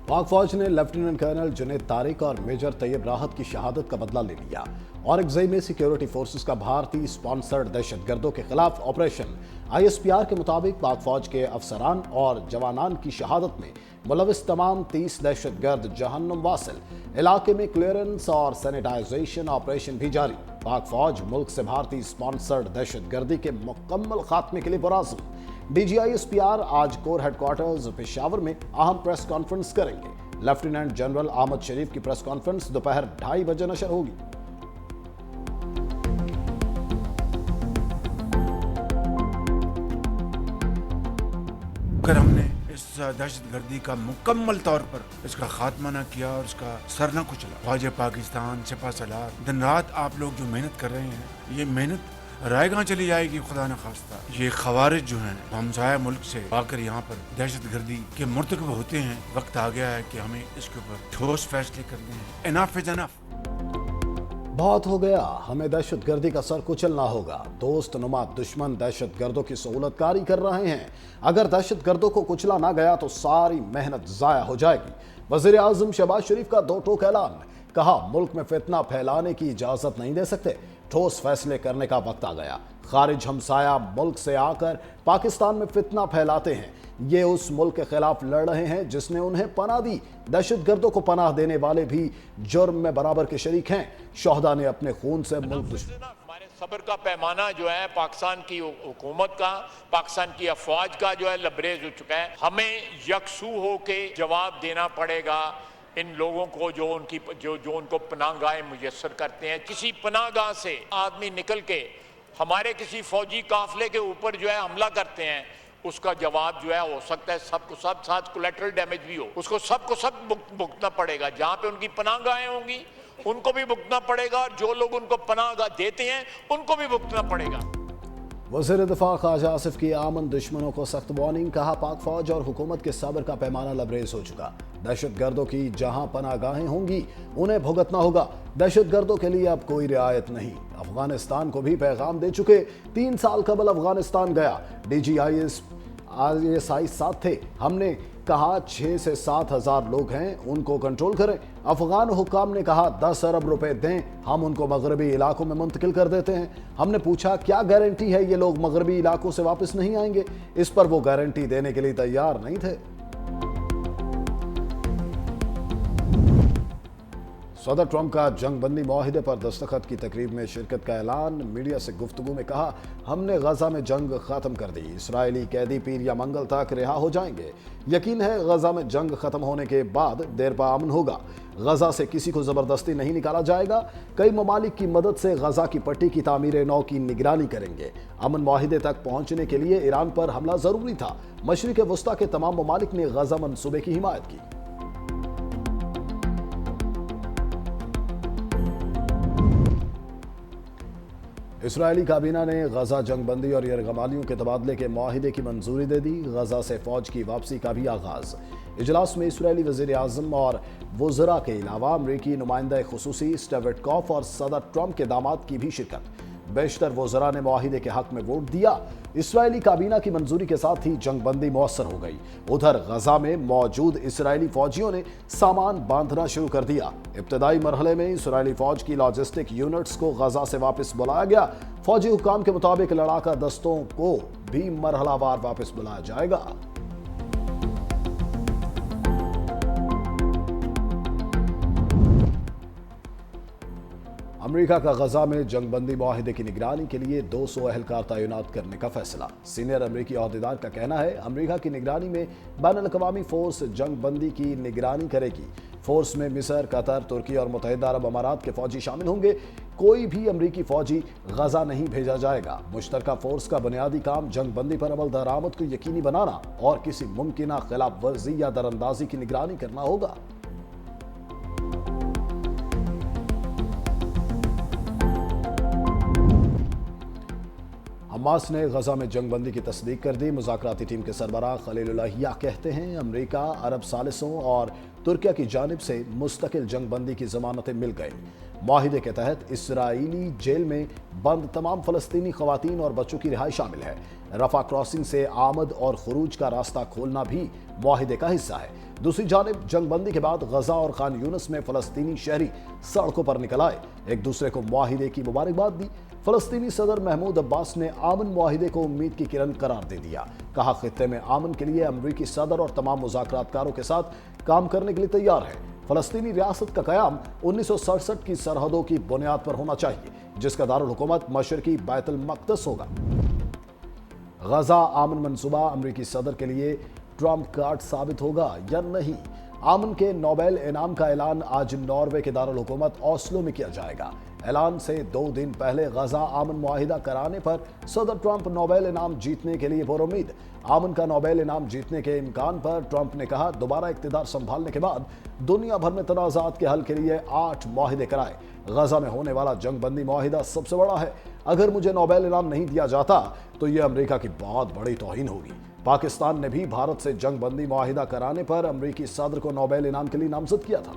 पाक फौज ने लेफ्टिनेंट कर्नल जुनैद तारिक और मेजर तैयब राहत की शहादत का बदला ले लिया। औरंगजेई में सिक्योरिटी फोर्सेस का भारतीय स्पॉन्सर्ड दहशतगर्दों के खिलाफ ऑपरेशन ISPR के मुताबिक पाक फौज के अफसरान और जवानान की शहादत में मुलविस तमाम 30 दहशतगर्द जहन्नुम वासिल। इलाके में क्लियरेंस और सैनिटाइजेशन ऑपरेशन भी जारी। पाक फौज मुल्क से भारतीय स्पॉन्सर्ड दहशतगर्दी के मुकम्मल खात्मे के लिए पुरअज़्म। DG ISPR आज कोर हेडक्वार्टर्स पेशावर में अहम प्रेस कॉन्फ्रेंस करेंगे। लेफ्टिनेंट जनरल अहमद शरीफ की प्रेस कॉन्फ्रेंस दोपहर 2:30 बजे नशर होगी। अगर हमने इस दहशतगर्दी का मुकम्मल तौर पर इसका खात्मा न किया और इसका सर न कुचला, फौज पाकिस्तान, सिपा सलार, दिन रात आप लोग जो मेहनत कर रहे हैं, ये मेहनत रायगां चली जाएगी। खुदा न खास्ता ये खवारिज जो हैं हमसाया मुल्क से आकर यहाँ पर दहशतगर्दी के मुर्तकब होते हैं। वक्त आ गया है कि हमें इसके ऊपर ठोस फैसले करने हैं। Enough is enough. बहुत हो गया, हमें दहशतगर्दी का सर कुचलना होगा। दोस्त नुमा दुश्मन दहशतगर्दों की सहूलतकारी कर रहे हैं। अगर दहशतगर्दों को कुचला ना गया तो सारी मेहनत जाया हो जाएगी। वज़ीर आज़म शहबाज शरीफ का दो टोक ऐलान, कहा मुल्क में फितना फैलाने की इजाजत नहीं दे सकते। ठोस फैसले करने का वक्त आ गया। खारिज हमसाया मुल्क से आकर पाकिस्तान में फितना फैलाते हैं। ये उस मुल्क के खिलाफ लड़ रहे हैं जिसने उन्हें पनाह दी। दहशतगर्दों को पनाह देने वाले भी जुर्म में बराबर के शरीक हैं। शोहदा ने अपने खून से मुल्क हमारे सब्र का पैमाना जो है पाकिस्तान की हुकूमत का, पाकिस्तान की अफवाज का जो है लबरेज हो चुका है। हमें यकसू होके जवाब देना पड़ेगा इन लोगों को जो उनको पनाहगाहें मुयस्सर करते हैं। किसी पनाहगाह से आदमी निकल के हमारे किसी फौजी काफिले के ऊपर जो है हमला करते हैं, उसका जवाब जो है हो सकता है सबको सब साथ कोलैटरल डैमेज भी हो, उसको सबको सब भुगतना पड़ेगा। जहाँ पे उनकी पनाहगाहें होंगी उनको भी भुगतना पड़ेगा, और जो लोग उनको पनाहगाह देते हैं उनको भी भुगतना पड़ेगा। वज़ीर दिफा ख्वाजा आसिफ की आमन दुश्मनों को सख्त वार्निंग, कहा पाक फौज और हुकूमत के सब्र का पैमाना लबरेज हो चुका। दहशतगर्दों की जहां पनाहगाहें होंगी उन्हें भुगतना होगा। दहशतगर्दों के लिए अब कोई रियायत नहीं। अफगानिस्तान को भी पैगाम दे चुके। 3 साल कबल अफगानिस्तान गया, DG ISI साथ थे। हमने कहा 6 से 7 हज़ार लोग हैं, उनको कंट्रोल करें। अफगान हुक्काम ने कहा 10 अरब रुपए दें, हम उनको मगरबी इलाकों में मुंतकिल कर देते हैं। हमने पूछा क्या गारंटी है ये लोग मगरबी इलाकों से वापस नहीं आएंगे। इस पर वो गारंटी देने के लिए तैयार नहीं थे। सदर ट्रंप का जंग बंदी मुआहिदे पर दस्तखत की तकरीब में शिरकत का ऐलान। मीडिया से गुफ्तगू में कहा हमने गजा में जंग खत्म कर दी। इसराइली कैदी पीर या मंगल तक रिहा हो जाएंगे। यकीन है गजा में जंग खत्म होने के बाद देर पा अमन होगा। गजा से किसी को जबरदस्ती नहीं निकाला जाएगा। कई ममालिक की मदद से गजा की पट्टी की तामीर नौ की निगरानी करेंगे। अमन मुआहिदे तक पहुंचने के लिए ईरान पर हमला जरूरी था। मशरिक वस्ता के तमाम ममालिक ने गजा मंसूबे की हिमायत की। इसराइली काबीना ने गजा जंग बंदी और यरगमालियों के तबादले के मुआहिदे की मंजूरी दे दी। गजा से फौज की वापसी का भी आगाज। इजलास में इसराइली वज़ीर आज़म और वज़रा के अलावा अमरीकी नुमाइंदा खुसूसी स्टीव विटकॉफ और सदर ट्रंप के दामाद की भी शिरकत। बेशतर वज़रा ने मुआहिदे के हक में वोट दिया। इसराइली काबीना की मंजूरी के साथ ही जंग बंदी मुयस्सर हो गई। उधर गजा में मौजूद इसराइली फौजियों ने सामान बांधना शुरू कर दिया। इब्तदाई मरहले में इसराइली फौज की लॉजिस्टिक यूनिट्स को गजा से वापस बुलाया गया। फौजी हुक्काम के मुताबिक लड़ाका दस्तों को भी मरहलावार वापस बुलाया जाएगा। अमेरिका का गजा में जंग बंदी मुआहिदे की निगरानी के लिए 200 अहलकार तैनात करने का फैसला। सीनियर अमेरिकी अहदेदार का कहना है अमेरिका की निगरानी में बैनुल-अक़वामी फोर्स जंग बंदी की निगरानी करेगी। फोर्स में मिस्र, कतर, तुर्की और मुत्तहिदा अरब अमारात के फौजी शामिल होंगे। कोई भी अमरीकी फौजी गजा नहीं भेजा जाएगा। मुश्तरका फोर्स का बुनियादी काम जंग बंदी पर अमल दरामद को यकीनी बनाना और किसी मुमकिना खिलाफ वर्जी या दरअंदाजी की निगरानी करना होगा। हमास ने गजा में जंग बंदी की तस्दीक कर दी। मुज़ाकराती टीम के सरबराह खलीलुल्लाह हिया कहते हैं अमरीका, अरब सालिसों और तुर्किया की जानिब से मुस्तकिल जंग बंदी की जमानतें मिल गई। मुआहिदे के तहत इसराइली जेल में बंद तमाम फ़लस्तीनी ख़वातीन और बच्चों की रिहाई शामिल है। रफा क्रॉसिंग से आमद और खुरूज का रास्ता खोलना भी मुआहिदे का हिस्सा है। दूसरी जानिब जंगबंदी के बाद गजा और खान यूनिस में फलस्तीनी शहरी सड़कों पर निकल आए, एक दूसरे को मुआहिदे की मुबारकबाद दी। फलस्तीनी सदर महमूद अब्बास ने आमन मुआहिदे को उम्मीद की किरण करार दे दिया। कहा, खित्ते में आमन के लिए अमरीकी सदर और तमाम मुज़ाकरातकारों के साथ काम करने के लिए तैयार है। फलस्तीनी रियासत का कयाम 1967 की सरहदों की बुनियाद पर होना चाहिए, जिसका दारुल हुकूमत मशरकी बैतुल मक़दस होगा। गजा आमन मंसूबा अमरीकी सदर के लिए ट्रंप कार्ड साबित होगा या नहीं? आमन के नोबेल इनाम का ऐलान आज नॉर्वे के दारुल हुकूमत ओस्लो में किया जाएगा। ऐलान से 2 दिन पहले गजा आमन मुआहिदा कराने पर सदर ट्रंप नोबेल इनाम जीतने के लिए पुरुम्मीद। आमन का नोबेल इनाम जीतने के इम्कान पर ट्रंप ने कहा, दोबारा इक़्तिदार संभालने के बाद दुनिया भर में तनाज़ात के हल के लिए 8 मुआहिदे कराए। गजा में होने वाला जंगबंदी मुआहिदा सबसे बड़ा है। अगर मुझे नोबेल इनाम नहीं दिया जाता तो यह अमेरिका की बहुत बड़ी तौहीन होगी। पाकिस्तान ने भी भारत से जंगबंदी मुआहिदा कराने पर अमरीकी सदर को नोबेल इनाम के लिए नामजद किया था।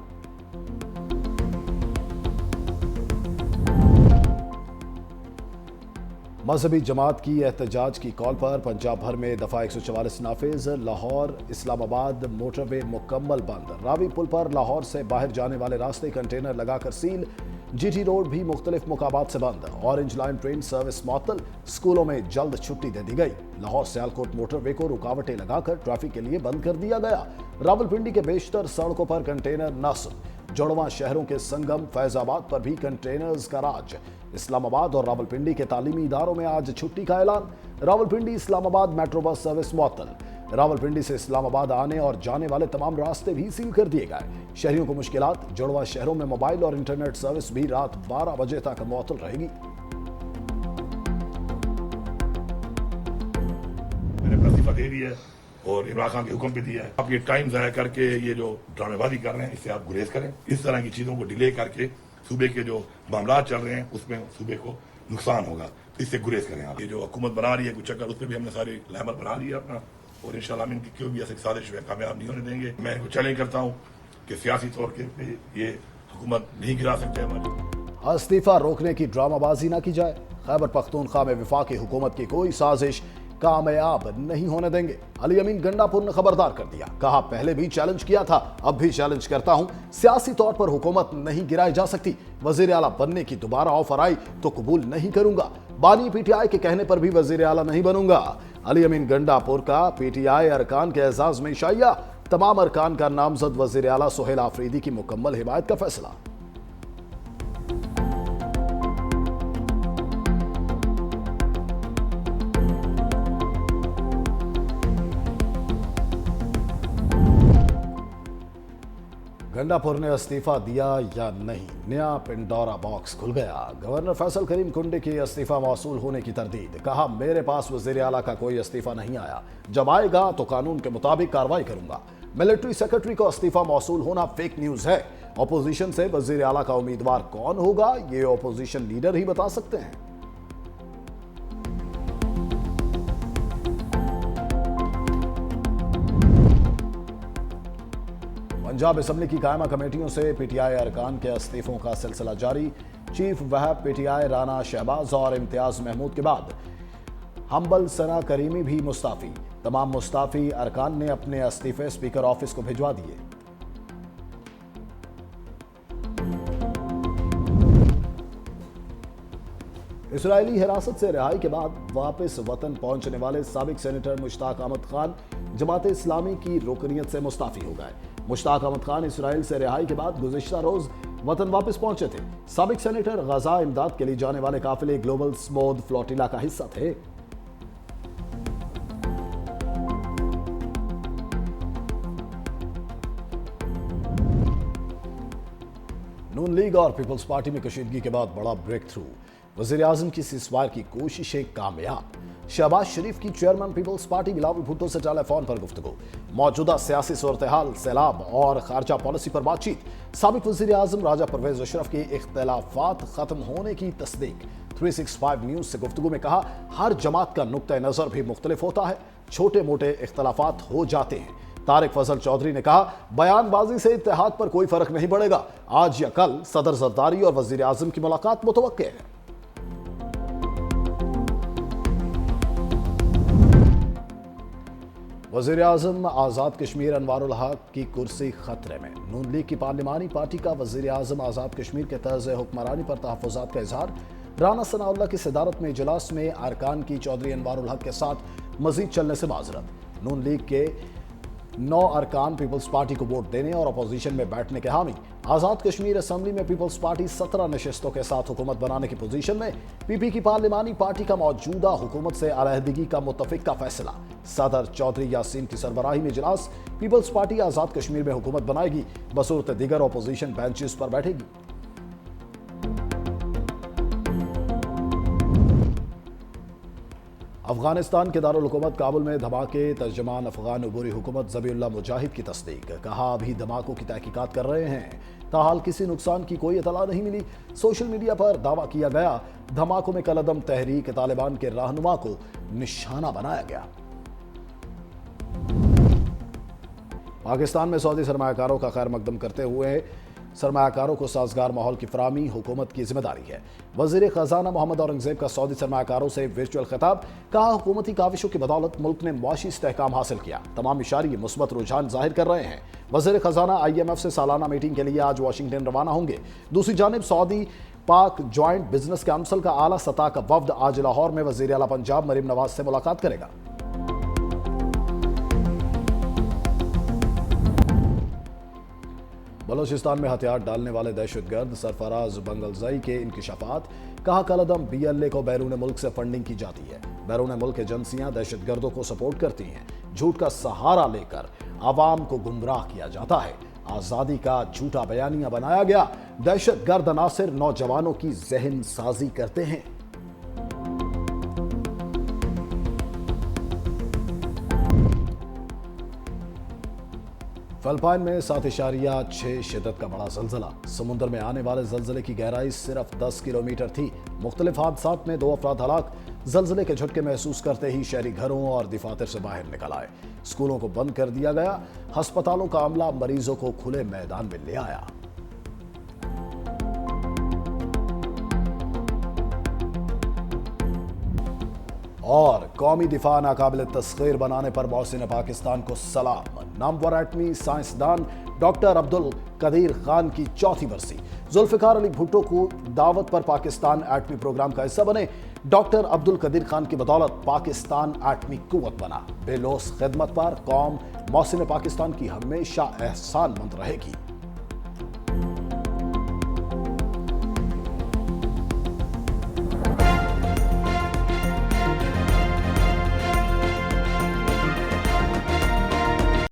मजहबी जमात की एहतजाज की कॉल पर पंजाब भर में दफा 144 नाफिज। लाहौर इस्लामाबाद मोटरवे मुकम्मल बंद। रावी पुल पर लाहौर से बाहर जाने वाले रास्ते कंटेनर लगाकर सील। जीटी रोड भी मुख्तलिफ मुकाबात से बंद। ऑरेंज लाइन ट्रेन सर्विस मुअत्तल। स्कूलों में जल्द छुट्टी दे दी गई। लाहौर सियालकोट मोटरवे को रुकावटें लगाकर ट्रैफिक के लिए बंद कर दिया गया। रावलपिंडी के बेशतर सड़कों पर कंटेनर नस्ब। जुड़वां शहरों के संगम फैजाबाद पर भी कंटेनर्स का राज। इस्लामाबाद और रावलपिंडी के तालीमी इदारों में आज छुट्टी का ऐलान। Rawalpindi Islamabad metro bus service मुअत्तल। रावलपिंडी से इस्लामाबाद आने और जाने वाले तमाम रास्ते भी सील कर दिए गए। शहरियों को मुश्किलात। जुड़वा शहरों में मोबाइल और इंटरनेट सर्विस भी रात 12 बजे तक मुअत्तल रहेगी। मैंने इस्तीफा दे दिया है और इमरान खान के हुक्म पे दिया है। आप ये टाइम ज़ाया करके ये जो ड्रामेबाजी कर रहे हैं, इससे आप गुरेज करें। इस तरह की चीज़ों को डिले करके सूबे के जो मामला चल रहे हैं उसमें सूबे को नुकसान होगा, इससे गुरेज करें आप। ये जो हुकूमत बना रही है कुछ चक्कर, उस पर भी हमने सारी लहमत बना ली है अपना, और इंशाल्लाह हम इनकी क्यों भी ऐसी साजिश कामयाब नहीं होने देंगे। मैं इनको चैलेंज करता हूँ कि सियासी तौर पे ये हुकूमत नहीं गिरा सकते हमारी। इस्तीफा रोकने की ड्रामाबाजी ना की जाए। खैबर पख्तूनख्वा में वफाकी हुकूमत की कोई साजिश कामयाब नहीं होने देंगे। अली अमीन गंडापुर ने खबरदार कर दिया। कहा, पहले भी चैलेंज किया था, अब भी चैलेंज करता हूं। सियासी तौर पर हुकूमत नहीं गिराई जा सकती। वजीर आला बनने की दोबारा ऑफर आई तो कबूल नहीं करूंगा। बानी पीटीआई के कहने पर भी वजीर आला नहीं बनूंगा। अली अमीन गंडापुर का पीटीआई अरकान के एजाज में इशाइया। तमाम अरकान का नामजद वजीर आला सुहेल आफरीदी की मुकम्मल हिमायत का फैसला। गंडापुर ने इस्तीफा दिया या नहीं? नया पिंडोरा बॉक्स खुल गया। गवर्नर फैसल करीम कुंडे की इस्तीफा मौसूल होने की तरदीद। कहा, मेरे पास वजीर आला का कोई इस्तीफा नहीं आया, जब आएगा तो कानून के मुताबिक कार्रवाई करूंगा। मिलिट्री सेक्रेटरी को इस्तीफा मौसूल होना फेक न्यूज है। अपोजिशन से वजीर आला का उम्मीदवार कौन होगा, ये अपोजिशन लीडर ही बता सकते हैं। पंजाब असेंबली की कायमा कमेटियों से पीटीआई अरकान के इस्तीफों का सिलसिला जारी। चीफ वहब पीटीआई राना शहबाज और इम्तियाज महमूद के बाद हम्बल सना करीमी भी मुस्ताफी। तमाम मुस्ताफी अरकान ने अपने इस्तीफे स्पीकर ऑफिस को भिजवा दिए। इस्राइली हिरासत से रिहाई के बाद वापस वतन पहुंचने वाले साबिक सेनेटर मुश्ताक अहमद खान जमात इस्लामी की रुकनियत से मुस्ताफी हो गए। मुश्ताक अहमद खान इसराइल से रिहाई के बाद गुज़िश्ता रोज वतन वापस पहुंचे थे। साबिक सेनेटर गजा इमदाद के लिए जाने वाले काफिले ग्लोबल स्मोद फ्लोटिला का हिस्सा थे। नून लीग और पीपल्स पार्टी में कशीदगी के बाद बड़ा ब्रेक थ्रू। वजीर आजम की सीज़फायर की कोशिशें कामयाब। शहबाज शरीफ की चेयरमैन पीपल्स पार्टी बिलावल भुट्टो से टेलीफोन पर गुफ्तगू। मौजूदा सियासी सूरत-ए-हाल, सैलाब और खारजा पॉलिसी पर बातचीत। साबिक वजीर आजम राजा परवेज अशरफ के इख्तलाफात खत्म होने की तस्दीक। 365 न्यूज से गुफ्तगू में कहा, हर जमात का नुक्ता नजर भी मुख्तलिफ होता है, छोटे मोटे इख्तलाफात हो जाते हैं। तारिक फजल चौधरी ने कहा, बयानबाजी से इत्तेहाद पर कोई फर्क नहीं पड़ेगा। आज या कल सदर जरदारी और वजीर आजम की मुलाकात मुतवक्के है। वज़ीर आज़म आज़ाद कश्मीर अनवारुल हक की कुर्सी खतरे में। नून लीग की पार्लिमानी पार्टी का वज़ीर आज़म आज़ाद कश्मीर के तर्ज हुक्मरानी पर तहफ़्फ़ुज़ात का इज़हार। राना सनाउल्लाह की सदारत में इजलास में अरकान की चौधरी अनवारुल हक के साथ मजीद चलने से माजरत। नून लीग के 9 अरकान पीपल्स पार्टी को वोट देने और अपोजिशन में बैठने के हामी। आज़ाद कश्मीर असम्बली में पीपल्स पार्टी 17 नशिस्तों के साथ हुकूमत बनाने की पोजीशन में। पीपी की पार्लिमानी पार्टी का मौजूदा हुकूमत से अलहदगी का मुत्तफिक का फैसला। सदर चौधरी यासीन की सरबराही में इजलास। पीपल्स पार्टी आज़ाद कश्मीर में हुकूमत बनाएगी, बसूरत दीगर अपोजिशन बेंचेस पर बैठेगी। अफगानिस्तान के दारुल हुकूमत काबुल में धमाके। तर्जमान अफगान अबूरी हुकूमत ज़बीउल्लाह मुजाहिद की तस्दीक। कहा अभी धमाकों की तहकीकात कर रहे हैं, ताहाल किसी नुकसान की कोई इतला नहीं मिली। सोशल मीडिया पर दावा किया गया धमाकों में कलअदम तहरीक तालिबान के रहनुमा को निशाना बनाया गया। पाकिस्तान में सऊदी सरमायाकारों का खैर मकदम करते हुए सरमायाकारों को साजगार माहौल की फराहमी हुकूमत की जिम्मेदारी है। वज़ीर ख़जाना मोहम्मद औरंगज़ेब का सऊदी सरमायाकारों से वर्चुअल खिताब। कहा हुकूमती काविशों की बदौलत मुल्क ने मुआशी इस्तेहकाम हासिल किया। तमाम इशारे मुस्बत रुझान जाहिर कर रहे हैं। वज़ीर ख़जाना IMF से सालाना मीटिंग के लिए आज वाशिंगटन रवाना होंगे। दूसरी जानिब सऊदी पाक जॉइंट बिजनेस काउंसिल का आला सतह का वफ्द आज लाहौर में वज़ीर आला पंजाब मरीम नवाज से मुलाकात करेगा। बलोचिस्तान में हथियार डालने वाले दहशतगर्द सरफराज बंगलज़ई के इंकिशाफात। कहा कलअदम BLA को बैरून मुल्क से फंडिंग की जाती है। बैरून मुल्क एजेंसियां दहशतगर्दों को सपोर्ट करती हैं। झूठ का सहारा लेकर आवाम को गुमराह किया जाता है। आज़ादी का झूठा बयानिया बनाया गया। दहशतगर्द अनासिर नौजवानों की जहन साजी करते हैं। फिलिपाइन में 7.6 शिद्दत का बड़ा ज़लज़ला। समुद्र में आने वाले ज़लज़ले की गहराई सिर्फ 10 किलोमीटर थी। मुख्तलिफ हादसात में 2 अफराद हलाक। ज़लज़ले के झटके महसूस करते ही शहरी घरों और दफातर से बाहर निकल आए। स्कूलों को बंद कर दिया गया। हस्पतालों का अमला मरीजों को खुले मैदान में ले आया। और कौमी दिफा नाकाबिल तस्खीर बनाने पर मोहसिन पाकिस्तान को सलाम। नामवर एटमी साइंसदान डॉक्टर अब्दुल कदीर खान की 4थी बरसी। जुल्फिकार अली भुट्टो को दावत पर पाकिस्तान एटमी प्रोग्राम का हिस्सा बने। डॉक्टर अब्दुल कदीर खान की बदौलत पाकिस्तान एटमी कुव्वत बना। बेलोस खिदमत पर कौम मोहसिन पाकिस्तान की हमेशा एहसान मंद रहेगी।